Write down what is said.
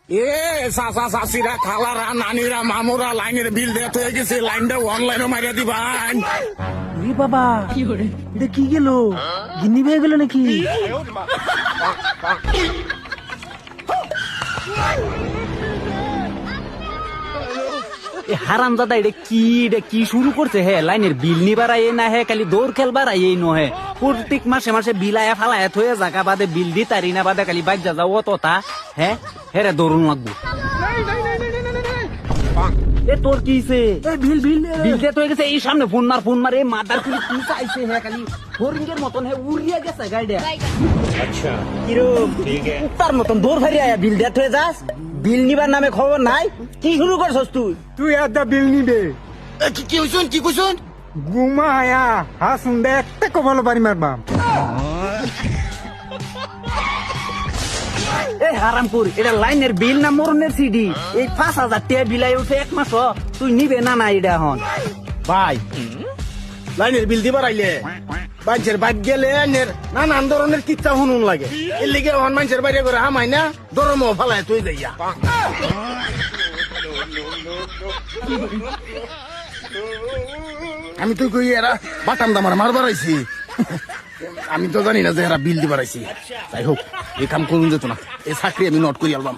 এ চাচা চাচিরা খালারা নানিরা মামুরা লাইনের বিল দিতে হয়ে গেছে, লাইনটা অনলাইনে মারিয়া দিবান। রে বাবা এটা কি গেল, গিন্নি পেয়ে গেল নাকি? হারাম দাদা এটা কি শুরু করছে? হে লাইনের বিল নিবার আইয়ে না, হে খালি দৌড় খেলবার আইয়ে নহে। প্রত্যেক মাসে মাসে বিলায় ফালায় থয়ে জায়গা বাদে বিল দি তারি না বাদে খালি বাইক যাও অতটা। হ্যাঁ হেরে দৌড়ুন লাগবো। এ তোর কিছে বিল বিল বিলতে তো গেছে, এই সামনে ফোন মার এ মাদার কি চাইছে? হে খালি হরিঙ্গের মতন হে উড়িয়া গেছে গাড়িটা। আচ্ছা কিরম তার মতন দৌড় ফারি আয়া বিল দিয়ে থয়ে যাস, বিল নিবার নামে খবর নাই। কি শুরু করছস তুই? তুই আদা বিল নিবে কি কইছুন কি কইছুন? ঘুমা আয়া হাসুন দে একটা কবল বাড়ি মারবাম। এ হারামপুর, এটা লাইনের বিল না মরণের সিডি? এই 5,000 টাকা বিলাই উঠে এক মাস তুই নিবে না না এটা এখন? ভাই লাইনের বিল দিবার আইলে মানুষের বাইক গেলে নানান ধরনের কিচ্ছা শুনুন লাগে, এর লিগে হন মানুষের বাইরে করে হামাই না দরম ফালায় তুই যাইয়া। আমি তুই কই এরা বাটাম দামার মারবার আইছি, আমি তো জানি না যে এরা বিল দিবার আইছি। যাই হোক এই কাম করুন যেত না, এই চাকরি আমি নোট করি আলবাম।